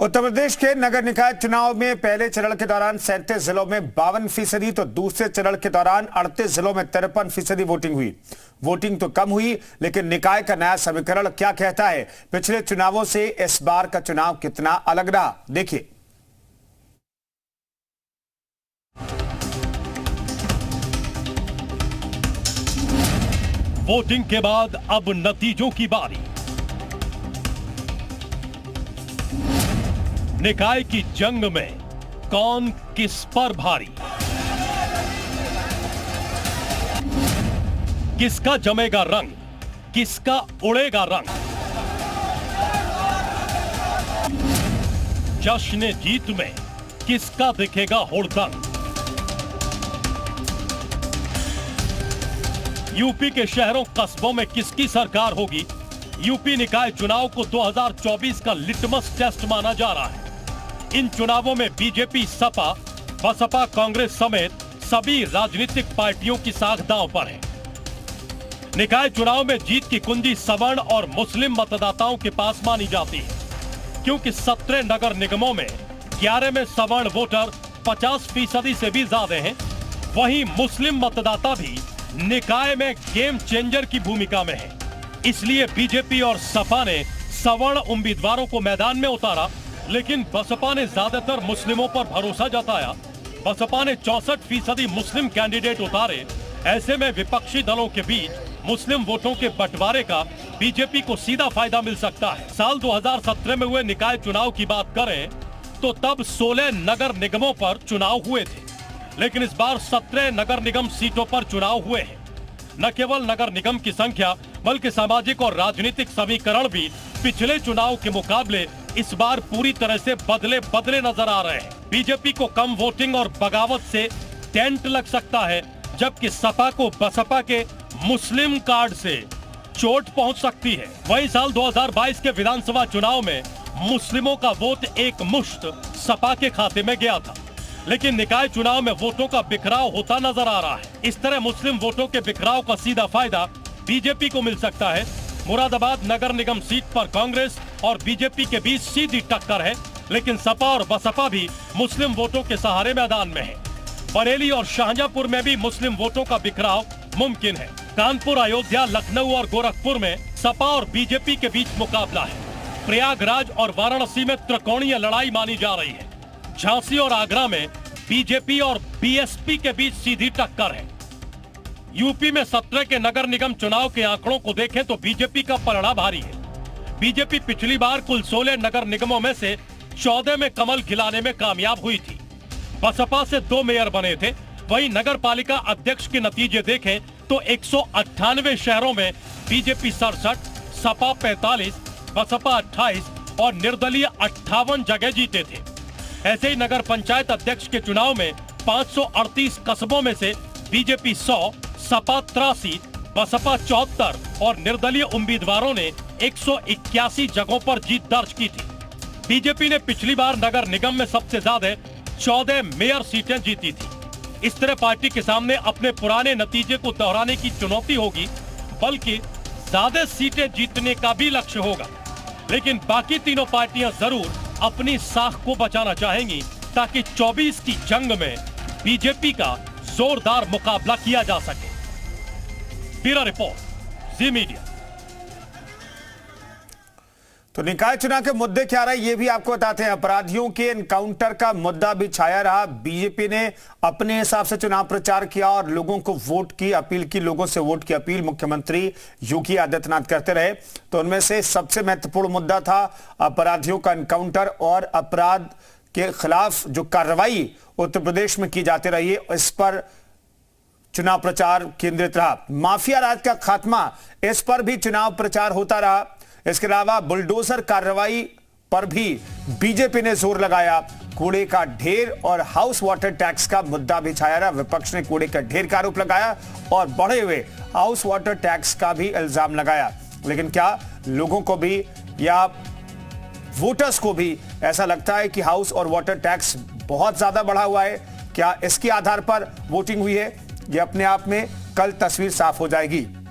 उत्तर प्रदेश के नगर निकाय चुनाव में पहले चरण के दौरान 37 जिलों में 52% तो दूसरे चरण के दौरान 38 जिलों में 53% वोटिंग हुई। वोटिंग तो कम हुई, लेकिन निकाय का नया समीकरण क्या कहता है? पिछले चुनावों से इस बार का चुनाव कितना अलग रहा, देखिए। वोटिंग के बाद अब नतीजों की बारी। निकाय की जंग में कौन किस पर भारी? किसका जमेगा रंग, किसका उड़ेगा रंग? जश्न जीत में किसका दिखेगा हुड़दंग? यूपी के शहरों कस्बों में किसकी सरकार होगी? यूपी निकाय चुनाव को 2024 का लिटमस टेस्ट माना जा रहा है। इन चुनावों में बीजेपी, सपा, बसपा, कांग्रेस समेत सभी राजनीतिक पार्टियों की साख दांव पर है। निकाय चुनाव में जीत की कुंजी सवर्ण और मुस्लिम मतदाताओं के पास मानी जाती है, क्योंकि 17 नगर निगमों में 11 में सवर्ण वोटर 50% से भी ज्यादा हैं। वहीं मुस्लिम मतदाता भी निकाय में गेम चेंजर की भूमिका में है। इसलिए बीजेपी और सपा ने सवर्ण उम्मीदवारों को मैदान में उतारा, लेकिन बसपा ने ज्यादातर मुस्लिमों पर भरोसा जताया। बसपा ने 64% मुस्लिम कैंडिडेट उतारे। ऐसे में विपक्षी दलों के बीच मुस्लिम वोटों के बंटवारे का बीजेपी को सीधा फायदा मिल सकता है। साल 2017 में हुए निकाय चुनाव की बात करें तो तब 16 नगर निगमों पर चुनाव हुए थे, लेकिन इस बार 17 नगर निगम सीटों पर चुनाव हुए हैं। न केवल नगर निगम की संख्या बल्कि सामाजिक और राजनीतिक समीकरण भी पिछले चुनाव के मुकाबले इस बार पूरी तरह से बदले नजर आ रहे हैं। बीजेपी को कम वोटिंग और बगावत से टेंट लग सकता है, जबकि सपा को बसपा के मुस्लिम कार्ड से चोट पहुंच सकती है। वहीं साल 2022 के विधानसभा चुनाव में मुस्लिमों का वोट एक मुश्त सपा के खाते में गया था, लेकिन निकाय चुनाव में वोटों का बिखराव होता नजर आ रहा है। इस तरह मुस्लिम वोटों के बिखराव का सीधा फायदा बीजेपी को मिल सकता है। मुरादाबाद नगर निगम सीट पर कांग्रेस और बीजेपी के बीच सीधी टक्कर है, लेकिन सपा और बसपा भी मुस्लिम वोटों के सहारे मैदान में है। बरेली और शाहजहांपुर में भी मुस्लिम वोटों का बिखराव मुमकिन है। कानपुर, अयोध्या, लखनऊ और गोरखपुर में सपा और बीजेपी के बीच मुकाबला है। प्रयागराज और वाराणसी में त्रिकोणीय लड़ाई मानी जा रही है। झांसी और आगरा में बीजेपी और बीएसपी के बीच सीधी टक्कर है। यूपी में 17 के नगर निगम चुनाव के आंकड़ों को देखें तो बीजेपी का पलड़ा भारी है। बीजेपी पिछली बार कुल 16 नगर निगमों में से 14 में कमल खिलाने में कामयाब हुई थी। बसपा से 2 मेयर बने थे। वहीं नगर पालिका अध्यक्ष के नतीजे देखें तो 198 शहरों में बीजेपी 67, सपा 45, बसपा 28 और निर्दलीय 58 जगह जीते थे। ऐसे ही नगर पंचायत अध्यक्ष के चुनाव में 538 कस्बों में से बीजेपी 100, सपा 83, बसपा 74 और निर्दलीय उम्मीदवारों ने 181 जगहों पर जीत दर्ज की थी। बीजेपी ने पिछली बार नगर निगम में सबसे ज्यादा 14 मेयर सीटें जीती थी। इस तरह पार्टी के सामने अपने पुराने नतीजे को दोहराने की चुनौती होगी, बल्कि ज्यादा सीटें जीतने का भी लक्ष्य होगा। लेकिन बाकी तीनों पार्टियां जरूर अपनी साख को बचाना चाहेंगी, ताकि 24 की जंग में बीजेपी का जोरदार मुकाबला किया जा सके। ब्यूरो रिपोर्ट, जी मीडिया। तो निकाय चुनाव के मुद्दे क्या रहे ये भी आपको बताते हैं। अपराधियों के एनकाउंटर का मुद्दा भी छाया रहा। बीजेपी ने अपने हिसाब से चुनाव प्रचार किया और लोगों को वोट की अपील की, लोगों से वोट की अपील मुख्यमंत्री योगी आदित्यनाथ करते रहे। तो उनमें से सबसे महत्वपूर्ण मुद्दा था अपराधियों का एनकाउंटर और अपराध के खिलाफ जो कार्रवाई उत्तर प्रदेश में की जाती रही है, इस पर चुनाव प्रचार केंद्रित रहा। माफिया राज का खात्मा, इस पर भी चुनाव प्रचार होता रहा। इसके अलावा बुलडोजर कार्रवाई पर भी बीजेपी ने जोर लगाया। कूड़े का ढेर और हाउस वाटर टैक्स का मुद्दा भी छाया रहा। विपक्ष ने कूड़े का ढेर का आरोप लगाया और बढ़े हुए हाउस वाटर टैक्स का भी इल्जाम लगाया। लेकिन क्या लोगों को भी या वोटर्स को भी ऐसा लगता है कि हाउस और वाटर टैक्स बहुत ज्यादा बढ़ा हुआ है? क्या इसके आधार पर वोटिंग हुई है? यह अपने आप में कल तस्वीर साफ हो जाएगी।